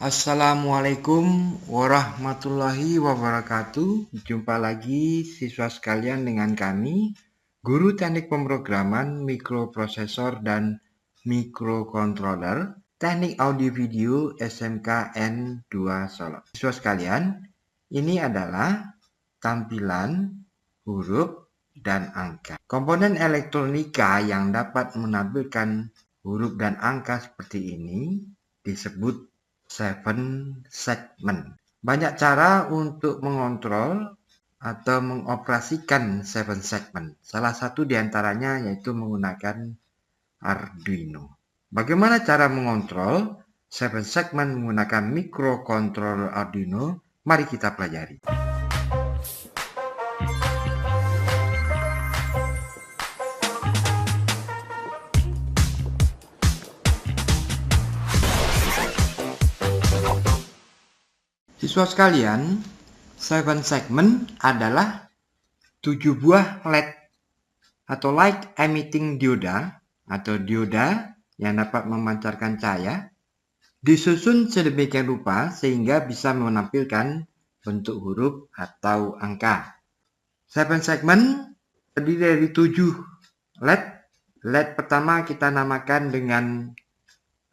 Assalamualaikum warahmatullahi wabarakatuh. Jumpa lagi siswa sekalian dengan kami, Guru Teknik Pemrograman Mikroprosesor dan Mikrocontroller, Teknik Audio Video SMK N2 Solo. Siswa sekalian, ini adalah tampilan huruf dan angka. Komponen elektronika yang dapat menampilkan huruf dan angka seperti ini disebut 7 segment. Banyak cara untuk mengontrol atau mengoperasikan 7 segment. Salah satu diantaranya yaitu menggunakan Arduino. Bagaimana cara mengontrol 7 segment menggunakan microcontroller Arduino? Mari kita pelajari. Siswa sekalian, 7 segment adalah 7 buah LED atau light emitting dioda atau dioda yang dapat memancarkan cahaya disusun sedemikian rupa sehingga bisa menampilkan bentuk huruf atau angka. 7 segment terdiri dari 7 LED. LED pertama kita namakan dengan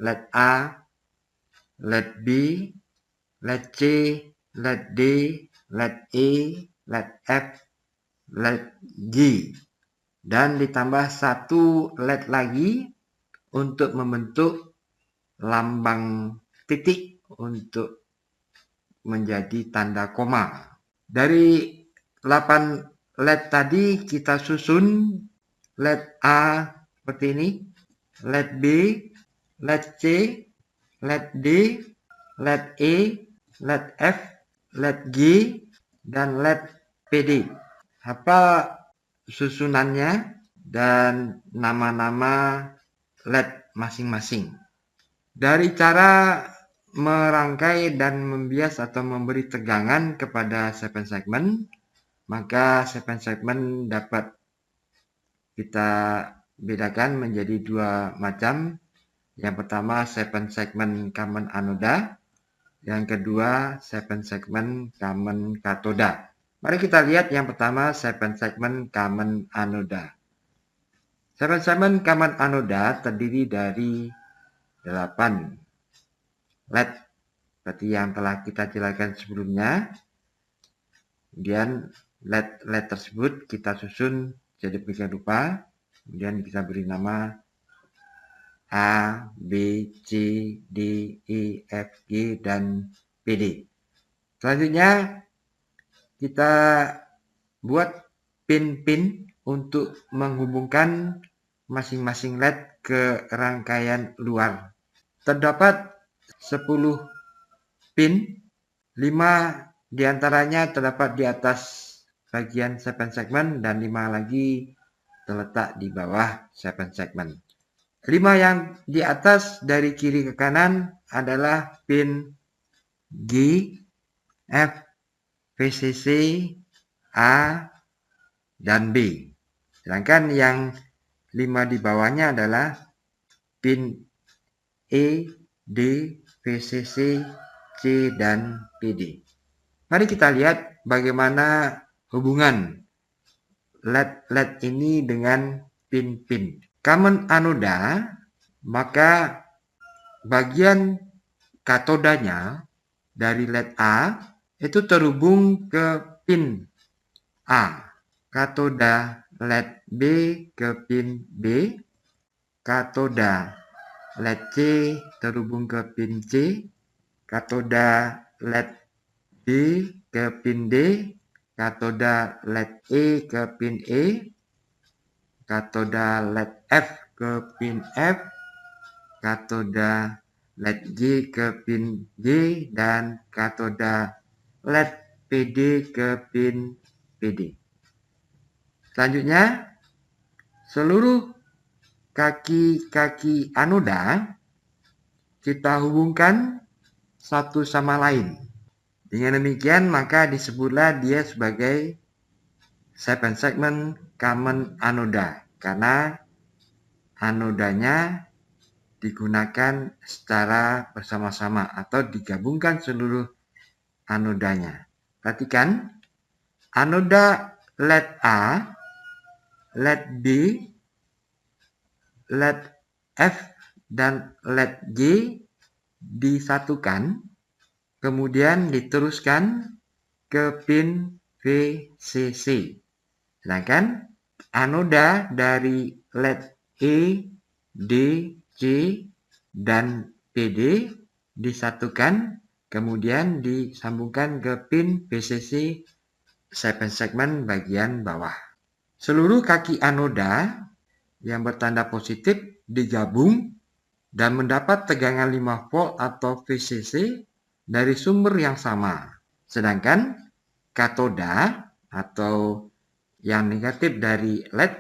LED A, LED B, LED C, LED D, LED E, LED F, LED G, dan ditambah satu LED lagi untuk membentuk lambang titik untuk menjadi tanda koma. Dari 8 LED tadi kita susun LED A seperti ini, LED B, LED C, LED D, LED E, LED F, LED G, dan LED PD. Apa susunannya dan nama-nama LED masing-masing. Dari cara merangkai dan membias atau memberi tegangan kepada 7 segment, maka 7 segment dapat kita bedakan menjadi dua macam. Yang pertama 7 segment common anoda, yang kedua 7 segment common katoda. Mari kita lihat yang pertama 7 segment common anoda. 7 segment common anoda terdiri dari 8 LED seperti yang telah kita jelaskan sebelumnya. Kemudian LED tersebut kita susun jadi demikian rupa. Kemudian kita beri nama A, B, C, D, E, F, G, dan PD. Selanjutnya kita buat pin-pin untuk menghubungkan masing-masing LED ke rangkaian luar. Terdapat 10 pin, 5 diantaranya terdapat di atas bagian 7 segment dan 5 lagi terletak di bawah 7 segment. 5 yang di atas dari kiri ke kanan adalah pin G, F, VCC, A, dan B. Sedangkan yang 5 di bawahnya adalah pin E, D, VCC, C, dan PD. Mari kita lihat bagaimana hubungan LED ini dengan pin-pin. Common anoda, maka bagian katodanya dari LED A itu terhubung ke pin A. Katoda LED B ke pin B. Katoda LED C terhubung ke pin C. Katoda LED B ke pin D. Katoda LED E ke pin E. Katoda LED F ke pin F, katoda LED G ke pin G, dan katoda LED PD ke pin PD. Selanjutnya, seluruh kaki-kaki anoda kita hubungkan satu sama lain. Dengan demikian maka disebutlah dia sebagai 7 segment common anoda karena anodanya digunakan secara bersama-sama atau digabungkan seluruh anodanya. Perhatikan, anoda LED A, LED B, LED F, dan LED G disatukan, kemudian diteruskan ke pin VCC. Sedangkan anoda dari LED E, D, C, dan PD disatukan, kemudian disambungkan ke pin VCC 7 segmen bagian bawah. Seluruh kaki anoda yang bertanda positif digabung dan mendapat tegangan 5 volt atau VCC dari sumber yang sama. Sedangkan katoda atau yang negatif dari LED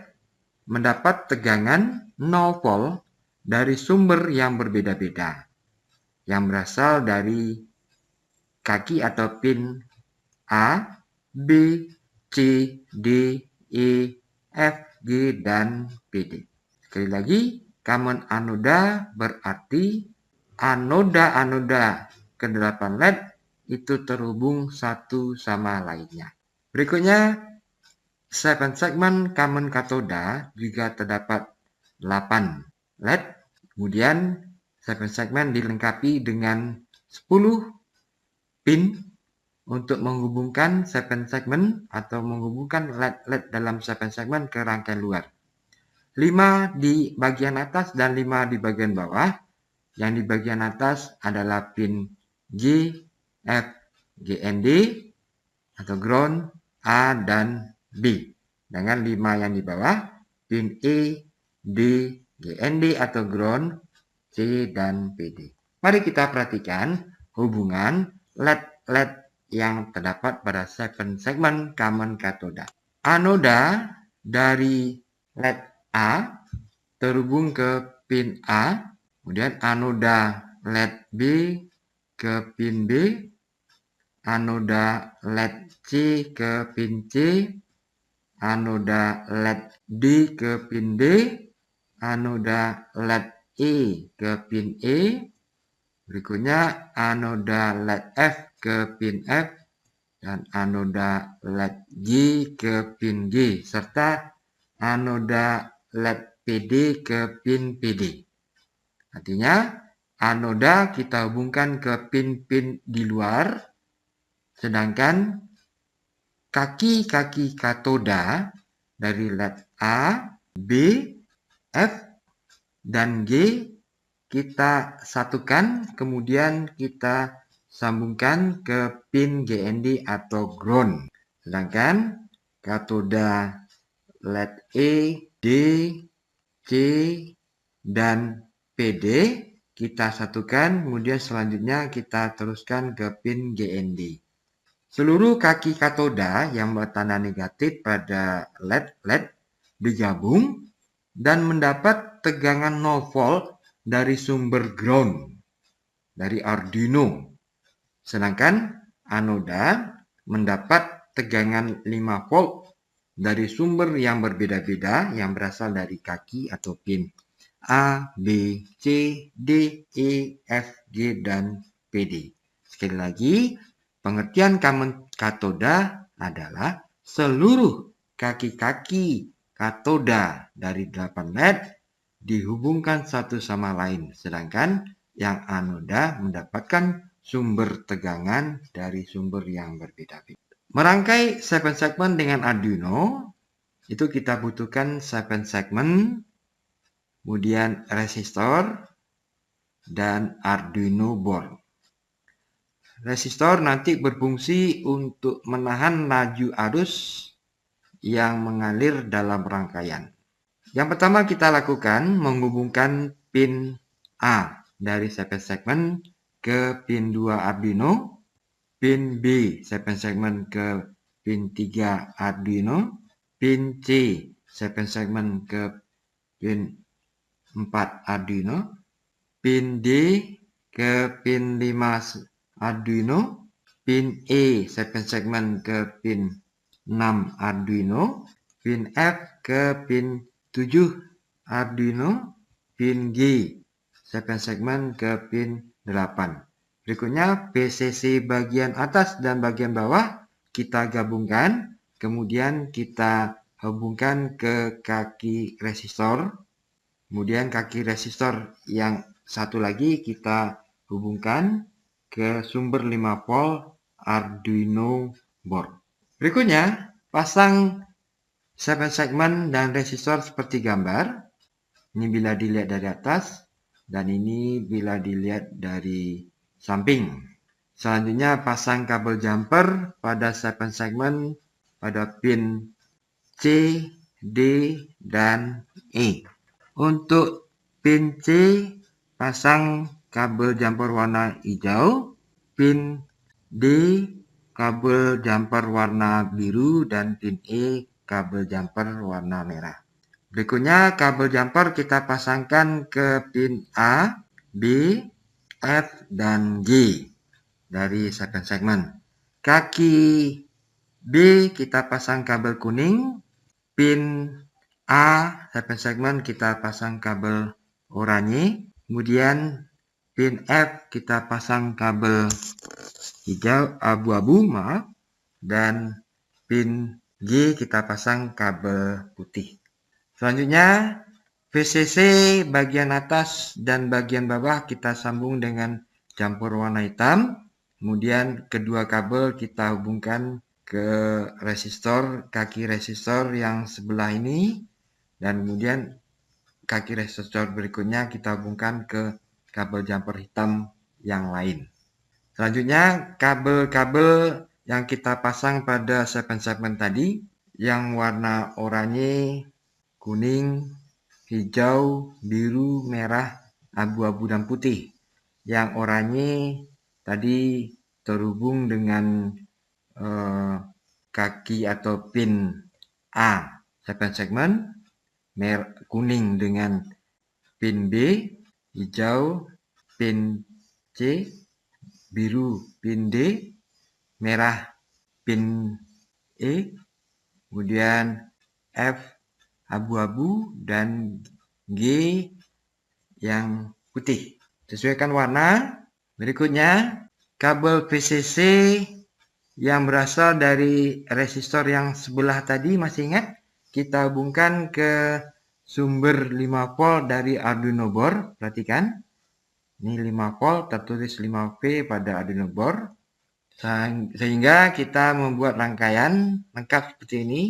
mendapat tegangan 0 volt dari sumber yang berbeda-beda, yang berasal dari kaki atau pin A, B, C, D, E, F, G, dan PD. Sekali lagi, common anoda berarti anoda-anoda ke-8 LED itu terhubung satu sama lainnya. Berikutnya, 7 segmen common katoda juga terdapat 8 LED. Kemudian 7 segmen dilengkapi dengan 10 pin untuk menghubungkan 7 segmen atau menghubungkan LED dalam 7 segmen ke rangkaian luar. 5 di bagian atas dan 5 di bagian bawah. Yang di bagian atas adalah pin G, F, GND atau ground, A, dan B. Dengan 5 yang di bawah, pin E, D, GND atau ground, C, dan PD. Mari kita perhatikan hubungan LED yang terdapat pada 7 segmen common katoda. Anoda dari LED A terhubung ke pin A, kemudian anoda LED B ke pin B, anoda LED C ke pin C, anoda LED D ke pin D, anoda LED E ke pin E, berikutnya anoda LED F ke pin F, dan anoda LED G ke pin G, serta anoda LED PD ke pin PD. Artinya, anoda kita hubungkan ke pin-pin di luar, sedangkan kaki-kaki katoda dari LED A, B, F, dan G kita satukan, kemudian kita sambungkan ke pin GND atau ground. Sedangkan katoda LED E, D, C, dan PD kita satukan, kemudian selanjutnya kita teruskan ke pin GND. Seluruh kaki katoda yang bertanda negatif pada LED digabung dan mendapat tegangan 0 volt dari sumber ground dari Arduino. Sedangkan anoda mendapat tegangan 5 volt dari sumber yang berbeda-beda yang berasal dari kaki atau pin A, B, C, D, E, F, G, dan PD. Sekali lagi, pengertian common katoda adalah seluruh kaki-kaki katoda dari 8 LED dihubungkan satu sama lain, sedangkan yang anoda mendapatkan sumber tegangan dari sumber yang berbeda-beda. Merangkai 7 segmen dengan Arduino, itu kita butuhkan 7 segmen, kemudian resistor, dan Arduino board. Resistor nanti berfungsi untuk menahan laju arus yang mengalir dalam rangkaian. Yang pertama kita lakukan menghubungkan pin A dari 7 segmen ke pin 2 Arduino, pin B 7 segmen ke pin 3 Arduino, pin C 7 segmen ke pin 4 Arduino, pin D ke pin 5 Arduino, pin E 7 segmen ke pin 6 Arduino, pin F ke pin 7 Arduino, pin G 7 segmen ke pin 8. Berikutnya PCC bagian atas dan bagian bawah kita gabungkan, kemudian kita hubungkan ke kaki resistor. Kemudian kaki resistor yang satu lagi kita hubungkan ke sumber 5 volt Arduino board. Berikutnya, pasang 7 segmen dan resistor seperti gambar. Ini bila dilihat dari atas dan ini bila dilihat dari samping. Selanjutnya pasang kabel jumper pada 7 segmen pada pin C, D, dan E. Untuk pin C pasang kabel jumper warna hijau, pin D kabel jumper warna biru, dan pin E kabel jumper warna merah. Berikutnya kabel jumper kita pasangkan ke pin A, B, F, dan G dari 7 segmen. Kaki B kita pasang kabel kuning, pin A 7 segmen kita pasang kabel oranye, kemudian pin F kita pasang kabel hijau abu-abu, dan pin G kita pasang kabel putih. Selanjutnya VCC bagian atas dan bagian bawah kita sambung dengan jumper warna hitam. Kemudian kedua kabel kita hubungkan ke resistor, kaki resistor yang sebelah ini. Dan kemudian kaki resistor berikutnya kita hubungkan ke kabel jumper hitam yang lain. Selanjutnya kabel-kabel yang kita pasang pada 7 segmen tadi, yang warna oranye, kuning, hijau, biru, merah, abu-abu, dan putih. Yang oranye tadi terhubung dengan kaki atau pin A 7 segmen, kuning dengan pin B, hijau pin C, biru pin D, merah pin E, kemudian F abu-abu, dan G yang putih. Sesuaikan warna. Berikutnya kabel VCC yang berasal dari resistor yang sebelah tadi, masih ingat? Kita hubungkan ke sumber 5 volt dari Arduino board. Perhatikan. Ini 5 volt tertulis 5V pada Arduino board. Sehingga kita membuat rangkaian lengkap seperti ini.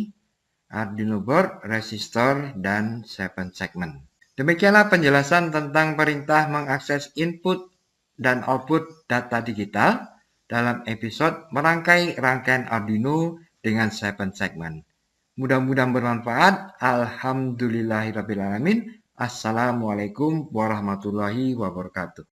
Arduino board, resistor, dan 7 segmen. Demikianlah penjelasan tentang perintah mengakses input dan output data digital dalam episode merangkai rangkaian Arduino dengan 7 segmen. Mudah-mudahan bermanfaat. Alhamdulillahirrabbilalamin. Assalamualaikum warahmatullahi wabarakatuh.